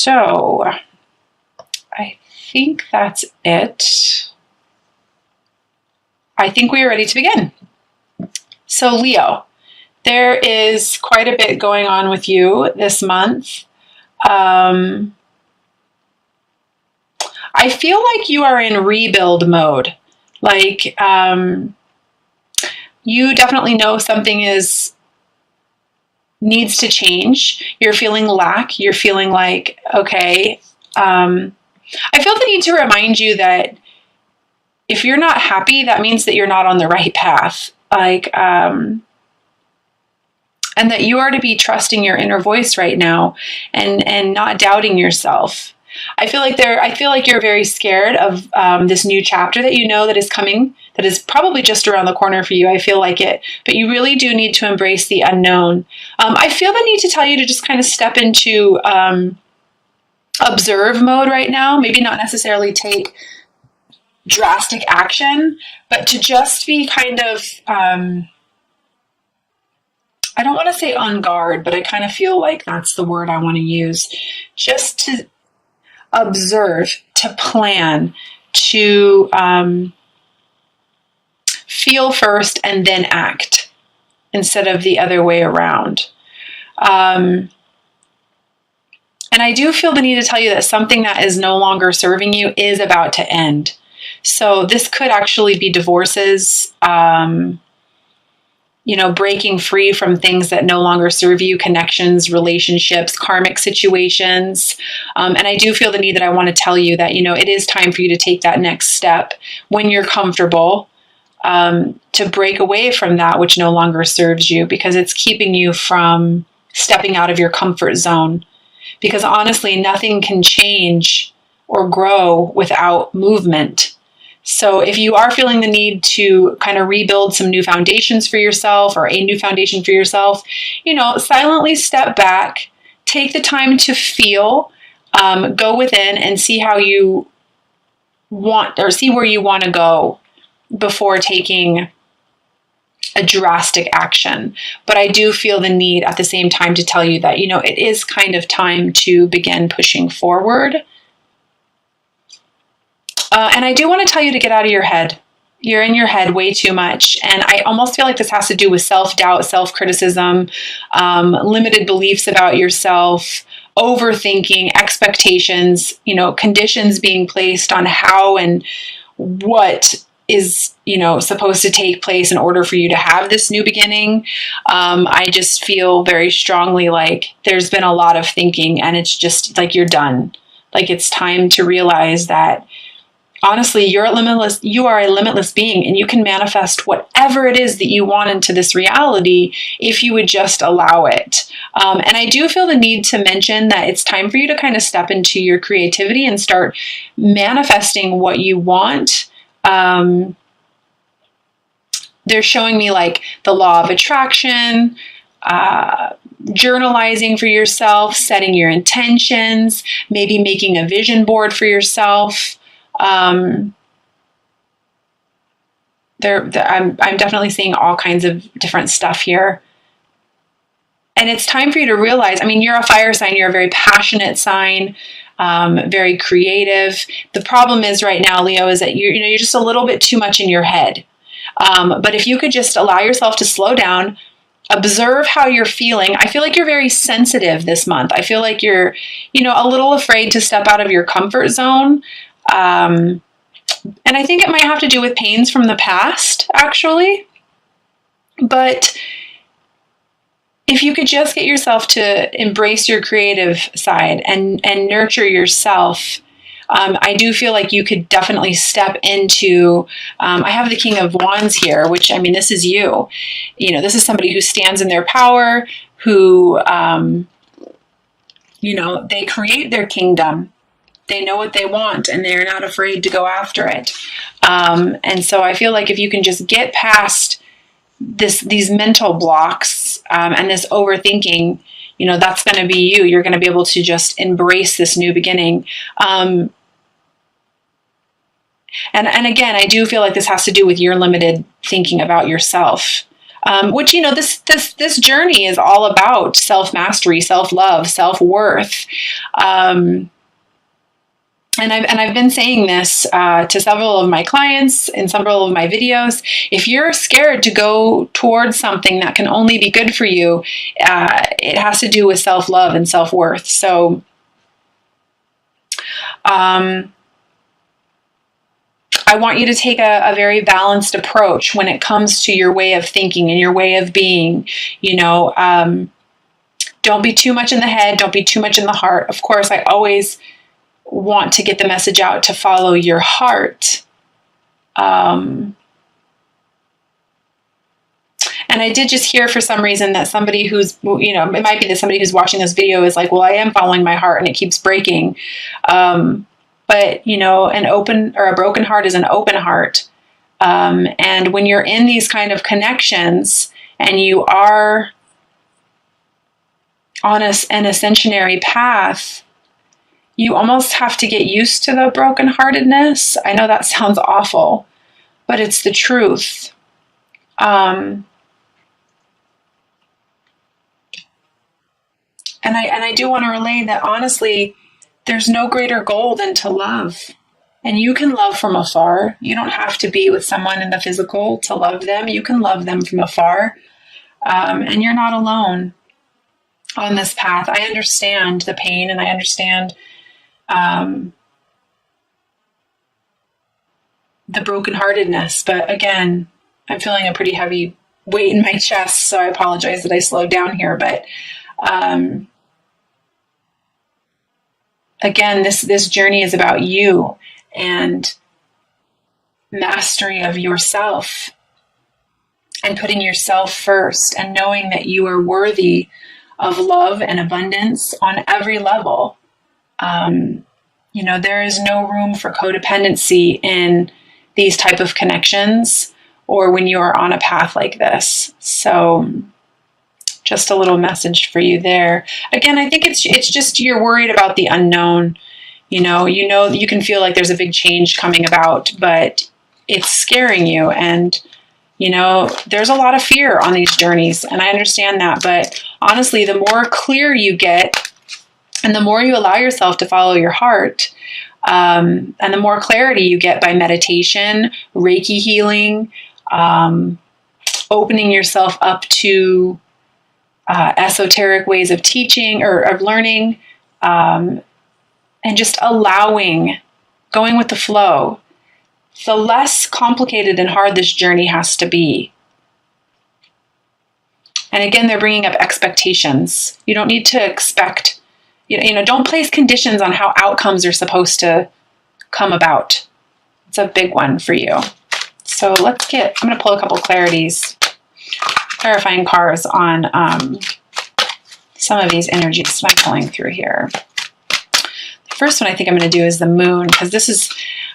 So I think that's it. I think we are ready to begin. So Leo, there is quite a bit going on with you this month. I feel like you are in rebuild mode. Like, you definitely know something needs to change. You're feeling lack. You're feeling like, okay. I feel the need to remind you that if you're not happy, that means that you're not on the right path. Like, and that you are to be trusting your inner voice right now and not doubting yourself. I feel like you're very scared of this new chapter that you know that is coming, that is probably just around the corner for you. I feel like it, but you really do need to embrace the unknown. I feel the need to tell you to just kind of step into observe mode right now. Maybe not necessarily take drastic action, but to just be kind of, I don't want to say on guard, but I kind of feel like that's the word I want to use. Just to observe, to plan, to feel first and then act instead of the other way around. And I do feel the need to tell you that something that is no longer serving you is about to end. So this could actually be divorces, breaking free from things that no longer serve you, connections, relationships, karmic situations. And I do feel the need that I want to tell you that, it is time for you to take that next step when you're comfortable, to break away from that which no longer serves you, because it's keeping you from stepping out of your comfort zone. Because honestly, nothing can change or grow without movement. So if you are feeling the need to kind of rebuild some new foundations for yourself, or a new foundation for yourself, silently step back, take the time to feel, go within and see how you want, or see where you want to go before taking a drastic action. But I do feel the need at the same time to tell you that, it is kind of time to begin pushing forward. And I do want to tell you to get out of your head. You're in your head way too much. And I almost feel like this has to do with self-doubt, self-criticism, limited beliefs about yourself, overthinking, expectations, conditions being placed on how and what is, supposed to take place in order for you to have this new beginning. I just feel very strongly like there's been a lot of thinking, and it's just like you're done. Like it's time to realize that honestly, you are a limitless being, and you can manifest whatever it is that you want into this reality if you would just allow it. And I do feel the need to mention that it's time for you to kind of step into your creativity and start manifesting what you want. They're showing me like the law of attraction, journalizing for yourself, setting your intentions, maybe making a vision board for yourself. I'm definitely seeing all kinds of different stuff here. And it's time for you to realize, you're a fire sign, you're a very passionate sign, very creative. The problem is right now, Leo, is that you're just a little bit too much in your head. But if you could just allow yourself to slow down, observe how you're feeling. I feel like you're very sensitive this month. I feel like you're, a little afraid to step out of your comfort zone. And I think it might have to do with pains from the past, actually. But if you could just get yourself to embrace your creative side and nurture yourself, I do feel like you could definitely step into, I have the King of Wands here, which, this is you. This is somebody who stands in their power, who, they create their kingdom. They know what they want, and they're not afraid to go after it. And so I feel like if you can just get past these mental blocks and this overthinking, that's going to be you. You're going to be able to just embrace this new beginning. And again, I do feel like this has to do with your limited thinking about yourself. Which, this journey is all about self-mastery, self-love, self-worth. And I've been saying this to several of my clients in several of my videos. If you're scared to go towards something that can only be good for you, it has to do with self-love and self-worth. So I want you to take a very balanced approach when it comes to your way of thinking and your way of being. Don't be too much in the head. Don't be too much in the heart. Of course, I always want to get the message out to follow your heart. And I did just hear for some reason that somebody who's, it might be that somebody who's watching this video is like, well, I am following my heart and it keeps breaking. But, an open or a broken heart is an open heart. And when you're in these kind of connections and you are on an ascensionary path, you almost have to get used to the brokenheartedness. I know that sounds awful, but it's the truth. And I do want to relay that honestly, there's no greater goal than to love. And you can love from afar. You don't have to be with someone in the physical to love them. You can love them from afar. And you're not alone on this path. I understand the pain and I understand the brokenheartedness. But again, I'm feeling a pretty heavy weight in my chest, so I apologize that I slowed down here. But again, this journey is about you and mastery of yourself and putting yourself first and knowing that you are worthy of love and abundance on every level. There is no room for codependency in these type of connections or when you are on a path like this. So just a little message for you there. Again, I think it's just you're worried about the unknown. You can feel like there's a big change coming about, but it's scaring you. And, there's a lot of fear on these journeys, and I understand that. But honestly, the more clear you get and the more you allow yourself to follow your heart, and the more clarity you get by meditation, Reiki healing, opening yourself up to esoteric ways of teaching or of learning, and just allowing, going with the flow, the less complicated and hard this journey has to be. And again, they're bringing up expectations. You don't need to expect, don't place conditions on how outcomes are supposed to come about. It's a big one for you. So I'm going to pull a couple clarifying cards on some of these energies that I'm pulling through here. The first one I think I'm going to do is the moon, because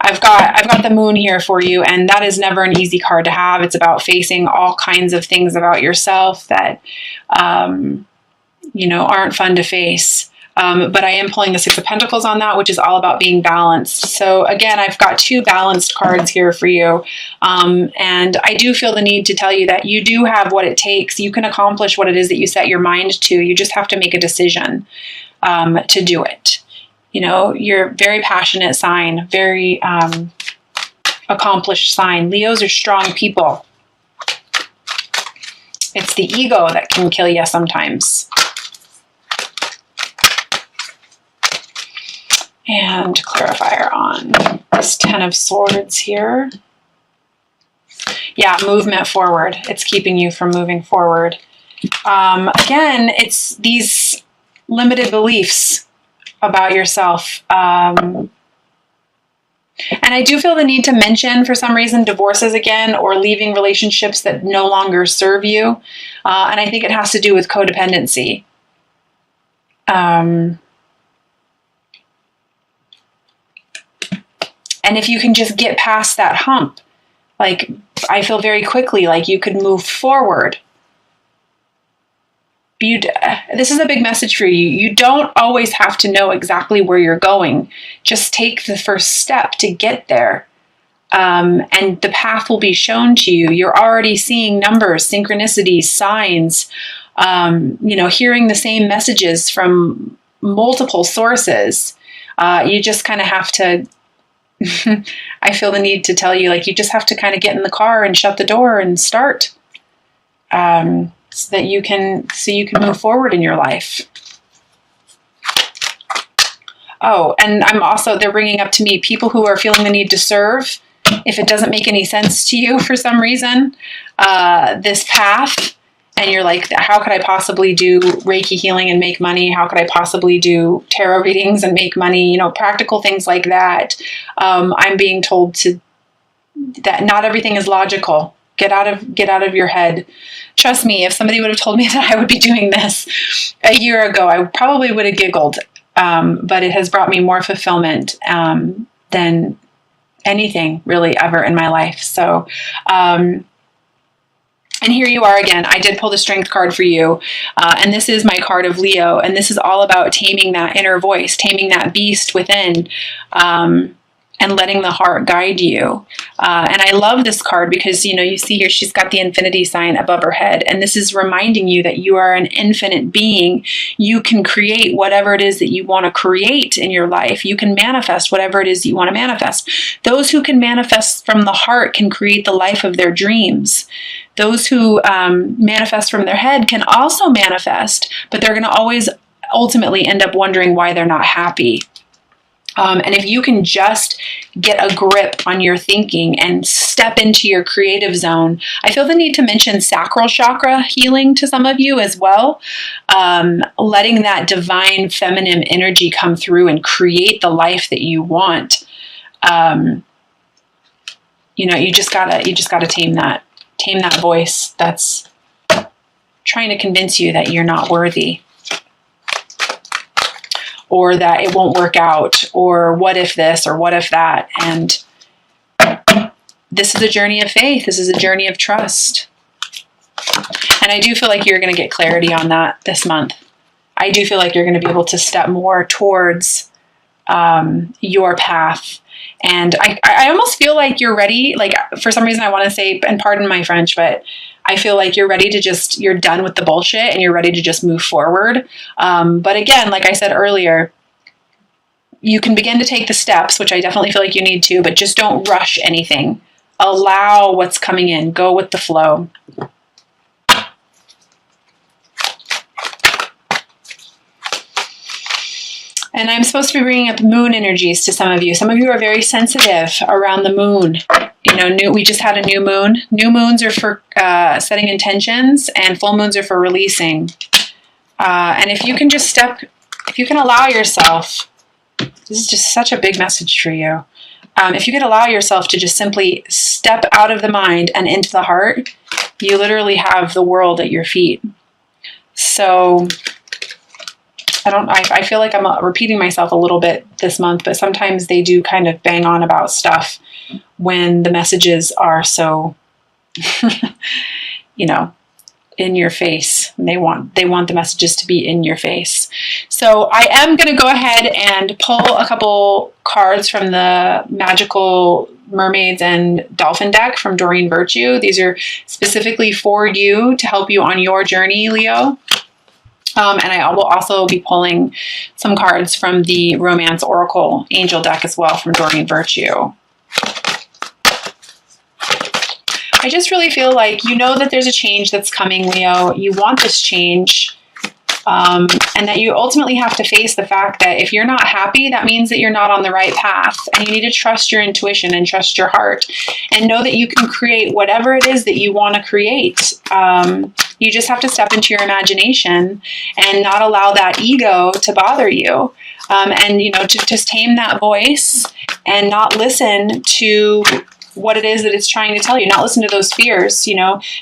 I've got the moon here for you, and that is never an easy card to have. It's about facing all kinds of things about yourself that aren't fun to face. But I am pulling the Six of Pentacles on that, which is all about being balanced. So again, I've got two balanced cards here for you. And I do feel the need to tell you that you do have what it takes. You can accomplish what it is that you set your mind to. You just have to make a decision to do it. You're a very passionate sign, very accomplished sign. Leos are strong people. It's the ego that can kill you sometimes. And clarifier on this Ten of Swords here. Yeah, movement forward. It's keeping you from moving forward. Again, it's these limited beliefs about yourself. And I do feel the need to mention, for some reason, divorces again or leaving relationships that no longer serve you. And I think it has to do with codependency. And if you can just get past that hump, like I feel very quickly like you could move forward. This is a big message for you. You don't always have to know exactly where you're going. Just take the first step to get there. And the path will be shown to you. You're already seeing numbers, synchronicities, signs, hearing the same messages from multiple sources. You just kind of have to, I feel the need to tell you, like, you just have to kind of get in the car and shut the door and start, so that you can move forward in your life. Oh, and they're bringing up to me people who are feeling the need to serve. If it doesn't make any sense to you for some reason, this path, and you're like, how could I possibly do Reiki healing and make money? How could I possibly do tarot readings and make money? Practical things like that. I'm being told that not everything is logical. Get out of your head. Trust me, if somebody would have told me that I would be doing this a year ago, I probably would have giggled. But it has brought me more fulfillment than anything really ever in my life. So, and here you are again. I did pull the Strength card for you. And this is my card of Leo. And this is all about taming that inner voice, taming that beast within, and letting the heart guide you. And I love this card because, you see here, she's got the infinity sign above her head. And this is reminding you that you are an infinite being. You can create whatever it is that you want to create in your life. You can manifest whatever it is that you want to manifest. Those who can manifest from the heart can create the life of their dreams. Those who manifest from their head can also manifest, but they're going to always ultimately end up wondering why they're not happy. And if you can just get a grip on your thinking and step into your creative zone, I feel the need to mention sacral chakra healing to some of you as well. Letting that divine feminine energy come through and create the life that you want. You just gotta tame that voice that's trying to convince you that you're not worthy, or that it won't work out, or what if this, or what if that. And this is a journey of faith. This is a journey of trust. And I do feel like you're going to get clarity on that this month. I do feel like you're going to be able to step more towards your path. And I almost feel like you're ready. Like, for some reason I want to say, and pardon my French, but I feel like you're ready to you're done with the bullshit and you're ready to just move forward. But again, like I said earlier, you can begin to take the steps, which I definitely feel like you need to, but just don't rush anything. Allow what's coming in. Go with the flow. And I'm supposed to be bringing up moon energies to some of you. Some of you are very sensitive around the moon. We just had a new moon. New moons are for setting intentions, and full moons are for releasing. And if you can allow yourself, this is just such a big message for you. If you can allow yourself to just simply step out of the mind and into the heart, you literally have the world at your feet. So I feel like I'm repeating myself a little bit this month, but sometimes they do kind of bang on about stuff when the messages are so, in your face. They want the messages to be in your face. So I am going to go ahead and pull a couple cards from the Magical Mermaids and Dolphin deck from Doreen Virtue. These are specifically for you to help you on your journey, Leo. And I will also be pulling some cards from the Romance Oracle Angel deck as well from Doreen Virtue. I just really feel like that there's a change that's coming, Leo. You want this change. And that you ultimately have to face the fact that if you're not happy, that means that you're not on the right path. And you need to trust your intuition and trust your heart. And know that you can create whatever it is that you want to create. You just have to step into your imagination and not allow that ego to bother you. And to just tame that voice and not listen to what it is that it's trying to tell you. Not listen to those fears,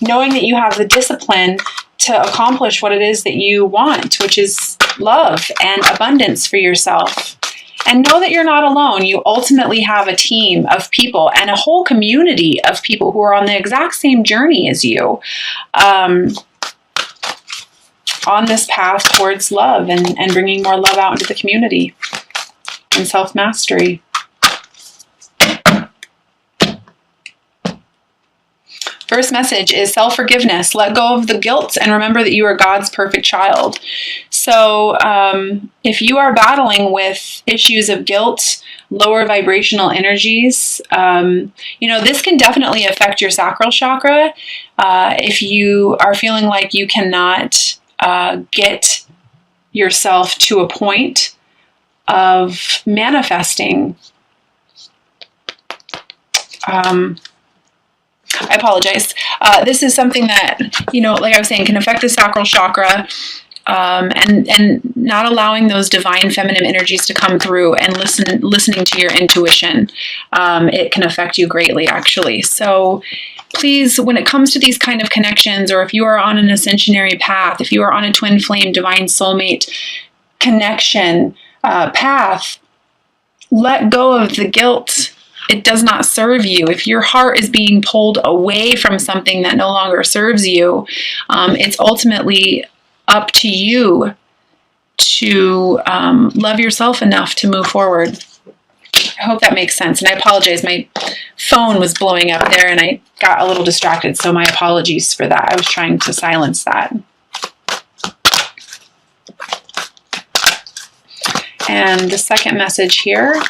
knowing that you have the discipline to accomplish what it is that you want, which is love and abundance for yourself. And know that you're not alone. You ultimately have a team of people and a whole community of people who are on the exact same journey as you, on this path towards love and bringing more love out into the community and self-mastery. first message is self-forgiveness. Let go of the guilt and remember that you are God's perfect child. So if you are battling with issues of guilt, lower vibrational energies, this can definitely affect your sacral chakra. If you are feeling like you cannot get yourself to a point of manifesting. I apologize. This is something that, like I was saying, can affect the sacral chakra, and not allowing those divine feminine energies to come through and listening to your intuition. It can affect you greatly, actually. So please, when it comes to these kind of connections, or if you are on an ascensionary path, if you are on a twin flame, divine soulmate connection path, let go of the guilt. It does not serve you. If your heart is being pulled away from something that no longer serves you, it's ultimately up to you to love yourself enough to move forward. I hope that makes sense. And I apologize. My phone was blowing up there and I got a little distracted. So my apologies for that. I was trying to silence that. And the second message here.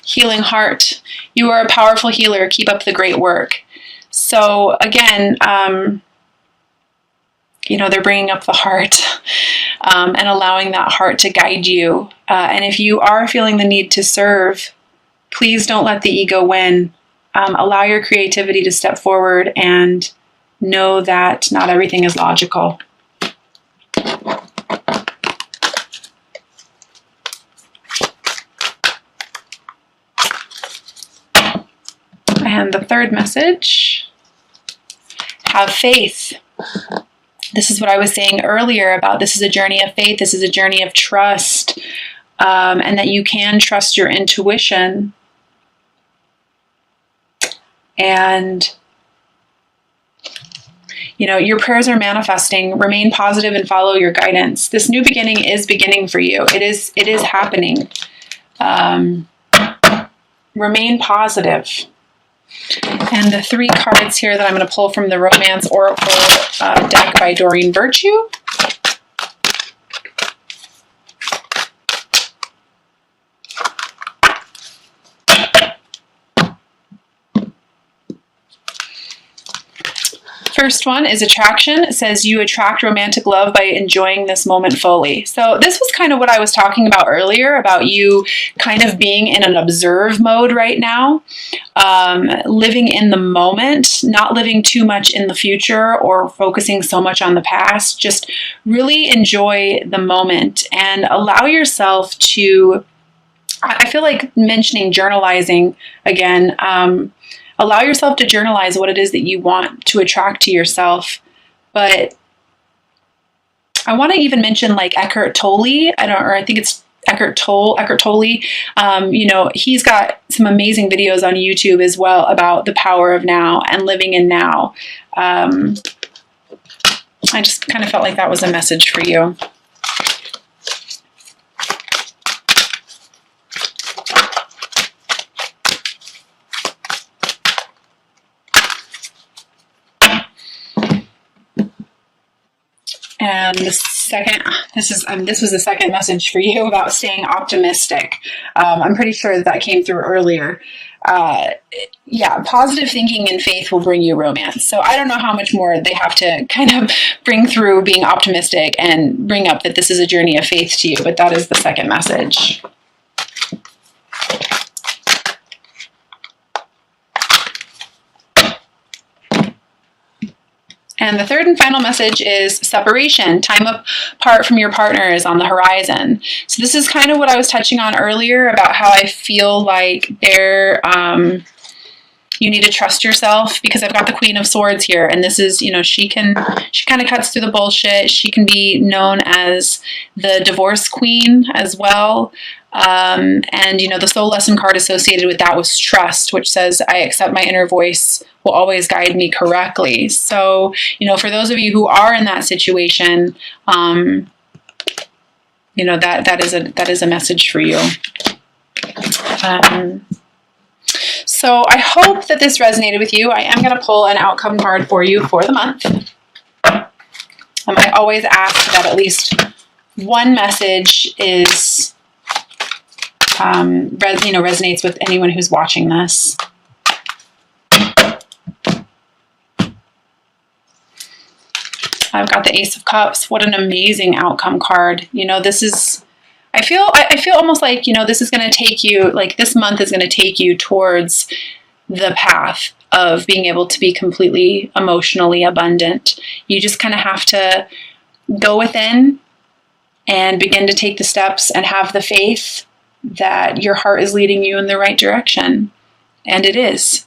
Healing heart. You are a powerful healer. Keep up the great work. So again, they're bringing up the heart and allowing that heart to guide you. And if you are feeling the need to serve, please don't let the ego win. Allow your creativity to step forward and know that not everything is logical. And the third message, have faith. This is what I was saying earlier about this is a journey of faith. This is a journey of trust, and that you can trust your intuition. And, your prayers are manifesting. Remain positive and follow your guidance. This new beginning is beginning for you. It is happening. Remain positive. And the three cards here that I'm going to pull from the Romance Oracle deck by Doreen Virtue. First one is attraction. It says you attract romantic love by enjoying this moment fully. So this was kind of what I was talking about earlier, about you kind of being in an observe mode right now, living in the moment, not living too much in the future or focusing so much on the past. Just really enjoy the moment and allow yourself to, I feel like mentioning journalizing again, allow yourself to journalize what it is that you want to attract to yourself. But I want to even mention like Eckhart Tolle. I think it's Eckhart Tolle. He's got some amazing videos on YouTube as well about the power of now and living in now. I just kind of felt like that was a message for you. And the second, this was the second message for you about staying optimistic. I'm pretty sure that came through earlier. Positive thinking and faith will bring you romance. So I don't know how much more they have to kind of bring through being optimistic and bring up that this is a journey of faith to you, but that is the second message. And the third and final message is separation. Time apart from your partner is on the horizon. So this is kind of what I was touching on earlier about how I feel like you need to trust yourself, because I've got the Queen of Swords here. And this is, she kind of cuts through the bullshit. She can be known as the divorce queen as well. And the soul lesson card associated with that was trust, which says, I accept my inner voice will always guide me correctly. So, for those of you who are in that situation, that is a message for you. So I hope that this resonated with you. I am going to pull an outcome card for you for the month. I always ask that at least one message is, resonates with anyone who's watching this. I've got the Ace of Cups. What an amazing outcome card. This is, I feel almost like, this is going to take you, like this month is going to take you towards the path of being able to be completely emotionally abundant. You just kind of have to go within and begin to take the steps and have the faith that your heart is leading you in the right direction. And it is.